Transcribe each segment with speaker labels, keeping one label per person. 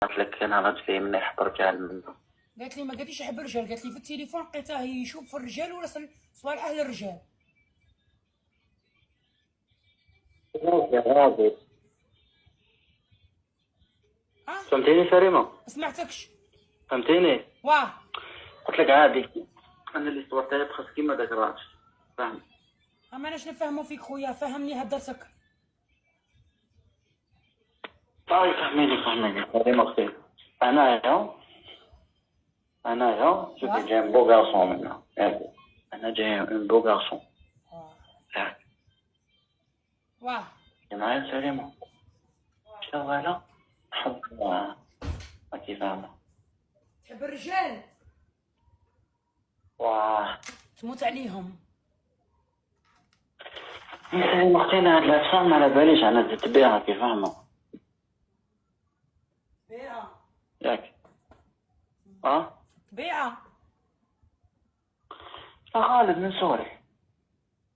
Speaker 1: قالت لك انا راجلي من يحضر رجال منه.
Speaker 2: قالت لي ما قالتليش احب الرجال، قالت لي في التليفون لقيتاه يشوف في الرجال ورسل صوالح اهل الرجال.
Speaker 1: يا راجل
Speaker 2: ها
Speaker 1: فهمتيني سليمة؟
Speaker 2: ما سمعتكش.
Speaker 1: فهمتيني؟
Speaker 2: واه
Speaker 1: قلت لك عادي، انا اللي صورتها تخص كيما داك الراجل، فاهم؟
Speaker 2: اما اناش نفهمو فيك خويا، فهمني هدرتك.
Speaker 1: طيب فهميني سليمة اختي. انايا شوفي جاي ان بو غارسون منا، انا جاي ان بو غارسون.
Speaker 2: واه
Speaker 1: معايا سليمة شغالة حب راكي فاهمة.
Speaker 2: تحب الرجال
Speaker 1: واه
Speaker 2: تموت عليهم.
Speaker 1: سليمة اختي انا هاد الافلام ما على باليش انا زدت بيها كي فاهمة
Speaker 2: بيعة
Speaker 1: ياك.
Speaker 2: بيعة
Speaker 1: غالب من سوري.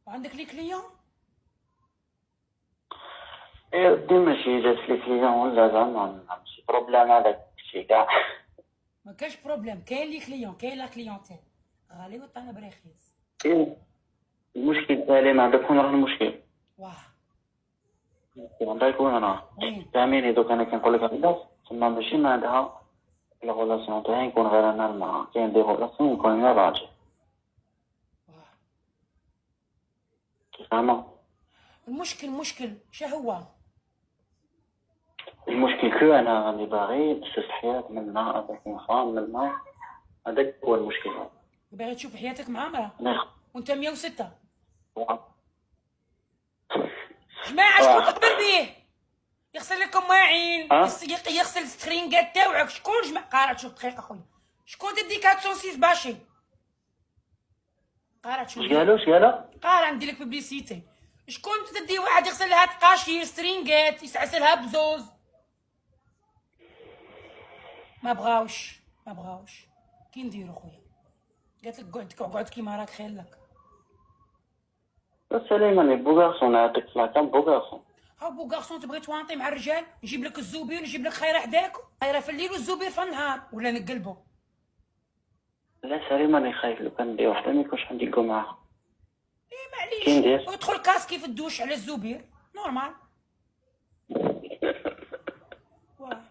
Speaker 2: وعندك لي كليون.
Speaker 1: ايه ديما شي جات لي كليون ولا زعما ماشي بروبليم هذاك الشي كاع.
Speaker 2: ما كاش بروبليم، كاين لي كليون، كاين لا كليونتيل غالي وطانا برخيص.
Speaker 1: ايه المشكل سليم عندك وين راه المشكل؟
Speaker 2: واه
Speaker 1: عندها يكون انا
Speaker 2: وين
Speaker 1: فاهميني. دوك انا كنقول لك هكذا تما ماشي ما عندها الغولاسيون تاعي يكون غير انا المرأة، كاين دي غولاسيون يكون انا راجل
Speaker 2: واه
Speaker 1: فاهمة.
Speaker 2: المشكل شهو؟
Speaker 1: المشكل كو انا راني باغي نسس حياة منا هذاك نفهم منا، هذاك هو المشكل.
Speaker 2: باغي تشوف حياتك مع امرأة
Speaker 1: انا
Speaker 2: وانت 106.
Speaker 1: واه
Speaker 2: جماعة شكون تقبل بيه يغسل لكم ماعين،
Speaker 1: ها
Speaker 2: يغسل السكرينكات تاوعك؟ شكون جماعة قارعة؟ شوف دقيقة خويا، شكون تديك هاد سوسيس باشي؟ قارعة شوف
Speaker 1: اش قالوا
Speaker 2: قارعة ندير لك ببليسيتي. شكون تدي واحد يغسل لها تقاشير سترينجات يسعسلها بزوز؟ ما بغاوش كي نديرو خويا؟ قالت لك قعد كيما راك خير لك.
Speaker 1: سليمان بو غارسون هذاك كان بو غارسون.
Speaker 2: هاو بو غارسون تبغي توانطي مع الرجال؟ نجيب لك الزوبير، نجيب لك خيره حداك، خيره في الليل والزوبير في النهار، ولا نقلبو؟
Speaker 1: لا سليمان يخايف لو كان ندير وحده ما يكونش عندي جو معاها.
Speaker 2: ايه
Speaker 1: كي
Speaker 2: معليش،
Speaker 1: ندير
Speaker 2: ويدخل كاسكي في الدوش على الزوبير نورمال. واه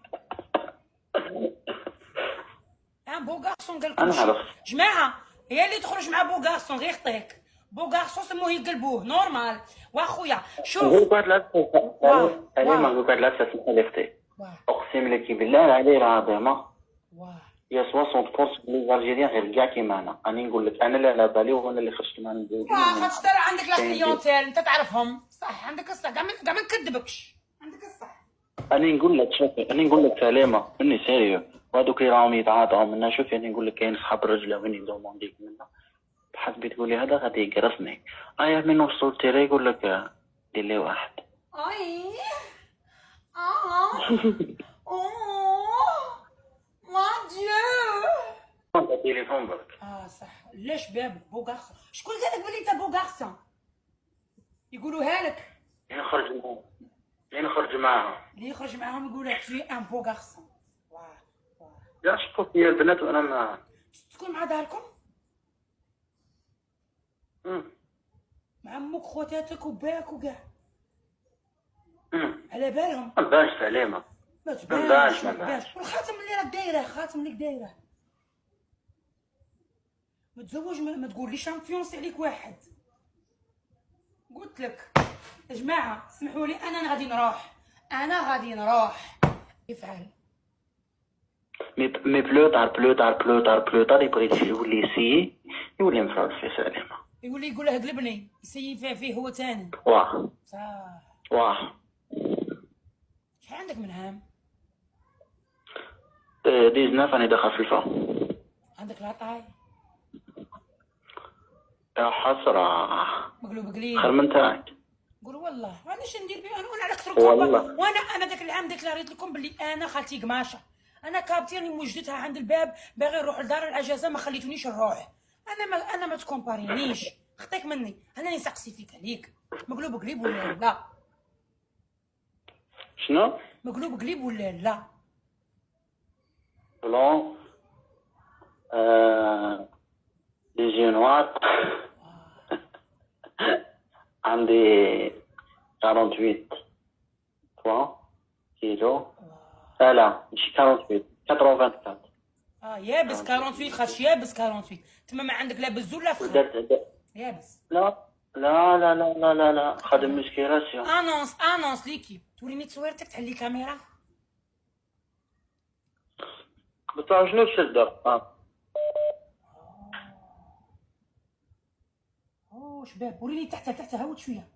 Speaker 2: بو غارسون قال لكم
Speaker 1: انا
Speaker 2: شي
Speaker 1: عرفت.
Speaker 2: جماعه، هي اللي تخرج مع بو غارسون غير خطيك. بو غارسون سموه يقلبوه نورمال. واخويا شوف
Speaker 1: نقولك واحد العفسه سليمان،
Speaker 2: واه
Speaker 1: نقولك واحد العفسه تسمح لي اختي.
Speaker 2: واه
Speaker 1: اقسم لك بالله العلي العظيم
Speaker 2: واه
Speaker 1: يا 60% لي الجيريان غير كاع كيما انا. راني نقول لك انا اللي على بالي وانا اللي خرجت مع الزوجين.
Speaker 2: خاطر ترى عندك لا كليونتيل انت تعرفهم صح، عندك الصح، كاع ما نكذبكش، عندك الصح.
Speaker 1: راني نقول لك شوفي، راني نقول لك سليمه اني سيريو، وهذوك اللي راهم يتعاطوا منا. شوفي راني نقول لك كاين صحاب الرجله وين يدومونديك منا بحسبي تقولي هذا غادي يقرصني. من وصلت تيري يقول لك دير لي واحد.
Speaker 2: اي اوه ما ديو
Speaker 1: التليفون برك.
Speaker 2: صح. ليش باب بو غارسون؟ شكون قال لك بلي انت بو غارسون؟ يقولوها لك
Speaker 1: نخرج معاها
Speaker 2: اللي يخرج معاهم يقول لك في ان بو غارسون.
Speaker 1: يا شوفوا فيا البنات وانا ما
Speaker 2: تكون مع داركم مع امك خواتاتك وباك وكاع على بالهم.
Speaker 1: ما تبانش سليمه،
Speaker 2: ما
Speaker 1: تبانش
Speaker 2: تبانش. والخاتم اللي راك دايره، خاتم اللي دايره متزوج، ما تقوليش انفيونسي عليك واحد. قلت لك يا جماعه اسمحوا لي، انا غادي نروح افعل.
Speaker 1: مي بلو تار يبغي يولي يسيي يولي مفرد في سليمه،
Speaker 2: يقول له قلبني يسيي فيه هو تاني.
Speaker 1: واه
Speaker 2: صح. شحال عندك من عام؟
Speaker 1: 19 راني داخل في الفا.
Speaker 2: عندك لاطاي؟
Speaker 1: يا حسرة
Speaker 2: مقلوب قليل
Speaker 1: خير من تاعك.
Speaker 2: قول والله ما عنديش ندير بيه. انا على اكثر
Speaker 1: والله
Speaker 2: وانا ذاك العام ديكلاريت لكم باللي انا خالتي قماشه، انا كابتيرني موجدتها عند الباب باغي نروح لدار الاجازه ما خليتونيش نروح. انا ما تكومبارينيش، خطيك مني، انا نسقسي فيك عليك. مقلوب قليب ولا لا؟
Speaker 1: شنو؟
Speaker 2: مقلوب قليب ولا لا؟
Speaker 1: بلون لي جي نوار. عندي 48 كيلو. لا ماشي 48، 84.
Speaker 2: يابس 48 خاطش يابس 48. تما ما عندك لا بزول لا فخر.
Speaker 1: درت
Speaker 2: يابس.
Speaker 1: لا لا لا لا لا لا لا خادم مسكيراسيون.
Speaker 2: انونس ليكيب. توريني تصويرتك تحلي كاميرا.
Speaker 1: بتاع شنو الشدة؟
Speaker 2: شباب وريني تحت هاوت شويه.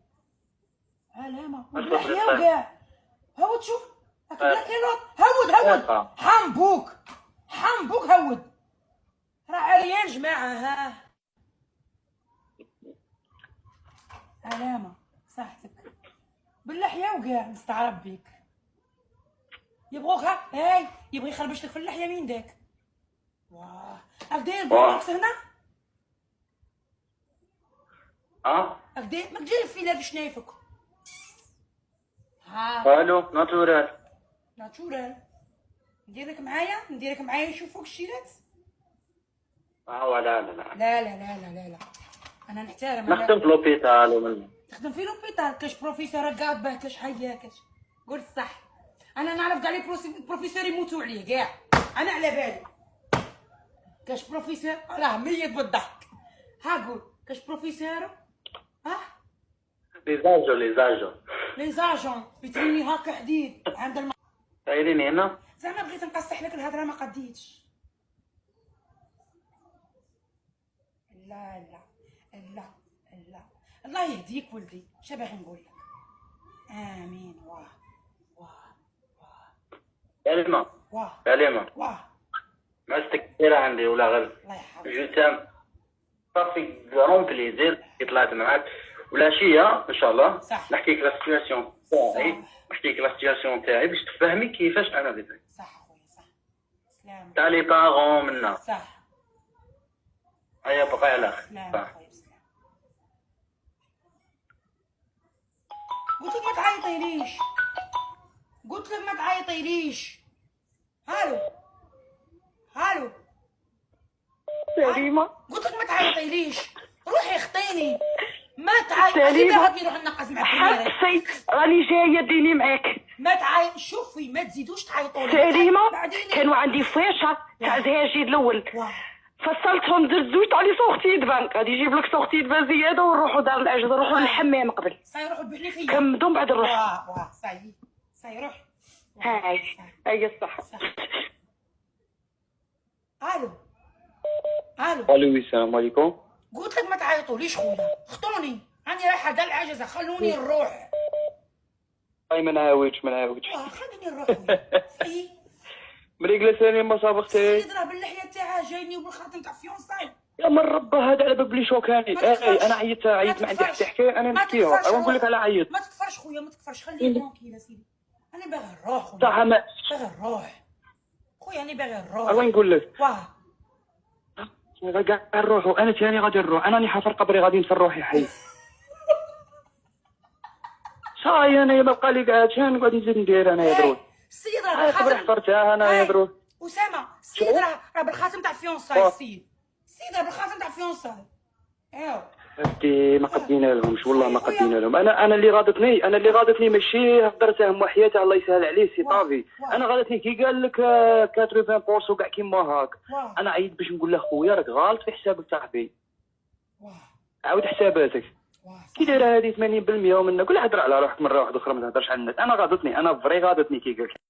Speaker 2: علامه واللحيه وكاع. هاوت شوف هاك كيلوط. هاود حمبوك هاود. راه عريان جماعه. ها علامه صحتك باللحيه وكاع. مستعرب بيك. يبغوك هاي يبغي يخربش لك في اللحيه. مين داك؟ واه راك داير بوكس هنا. راك داير ماك جاي فينا في شنايفك.
Speaker 1: الو ناتورال.
Speaker 2: نديرك معايا نشوفوك الشيرات.
Speaker 1: لا لا لا
Speaker 2: لا لا لا لا لا انا نحترم.
Speaker 1: نخدم في لوبيتال ومن
Speaker 2: تخدم في لوبيتال. كاش بروفيسور قاعد باه كاش حيا كاش. قول الصح. انا نعرف كاع لي بروفيسور يموتوا عليا كاع. انا على بالي كاش بروفيسور راه ميت بالضحك. ها قول كاش بروفيسور.
Speaker 1: لي
Speaker 2: زاجون بيتريني هاكا حديد عند
Speaker 1: دايرين هنا.
Speaker 2: زعما بغيت نقصح لك الهضره ما قديتش. لا لا لا لا الله يهديك ولدي. اش باغي نقول لك؟ امين. واه
Speaker 1: كلمة معزتك كثيرة عندي ولا غير
Speaker 2: الله يحفظك.
Speaker 1: جو تام صافي كرون بليزير كي طلعت معاك والعشية ان شاء الله.
Speaker 2: صح.
Speaker 1: نحكيك لا سيتواسيون تاعي باش تفهمي كيفاش انا بديت.
Speaker 2: صح خويا صح. سلام.
Speaker 1: تاع لي بارون منا.
Speaker 2: صح.
Speaker 1: هيا بقى على خير.
Speaker 2: سلام خويا سلام. قلت لك ما تعيطيليش. هالو
Speaker 3: سليمة.
Speaker 2: قلت لك ما تعيطيليش. روحي اخطيني. ما تعيطي. غادي نروح نقص مع الكاميرا.
Speaker 3: حبسي راني جايه ديني معاك.
Speaker 2: ما تعيط. شوفي ما تزيدوش تعيطوا لي.
Speaker 3: سليمة كانوا عندي فيشه تاع زهاجي الاول فصلتهم درت زوج تاع لي سورتي دبان. غادي يجيب لك سورتي دبان زياده ونروحوا دار الاجازه نروحوا للحمام قبل.
Speaker 2: صاي روحوا بحنيفيه.
Speaker 3: كمدوا بعد نروح.
Speaker 2: صاي روح.
Speaker 3: هاي الصح.
Speaker 1: الو السلام عليكم.
Speaker 2: قلت لك ما تعيطوليش خويا. خطوني راني رايحه دار العجزه. خلوني نروح.
Speaker 1: اي ما نعاودش
Speaker 2: خليني نروح خويا.
Speaker 1: مريقله سليمة صابختي.
Speaker 2: السيد راه باللحيه تاعها جايني وبالخاتم تاع فيونساي.
Speaker 1: يا من ربه هذا على باب لي شوكاني. انا عيطت ما عندي حتى حكايه. انا نحكيها نقول لك على عيط.
Speaker 2: ما تكفرش خويا ما تكفرش. خليني ترونكيل سيدي. انا باغي نروح خويا.
Speaker 1: صح ما
Speaker 2: باغي نروح خويا. انا باغي نروح.
Speaker 1: الله نقول لك
Speaker 2: واه
Speaker 1: كاع نروحوا. انا ثاني غادي نروح. انا راني حافر قبري غادي نسر روحي حي. صاي انا ما بقى لي كاع شنو غادي نزيد ندير انا يا دروي.
Speaker 2: السيد راه
Speaker 1: قبري حفرتها انا يا دروي.
Speaker 2: اسامه السيد راه بالخاتم تاع فيونساي. السيد راه بالخاتم تاع فيونساي.
Speaker 1: ودي ما قدينا لهمش والله ما قدينا لهم. انا اللي غاضتني ماشي هضرتهم وحياته الله يسهل عليه سي طافي. انا غاضتني كي قال لك 80% كاع كيما هاك. انا عيط باش نقول له خويا راك غالط في حسابك صاحبي. عاود حساباتك. كي دايره هذه 80% ومنا كل هضر على روحك مره واحده اخرى ما تهضرش على الناس. انا غاضتني. انا فري غاضتني كي قال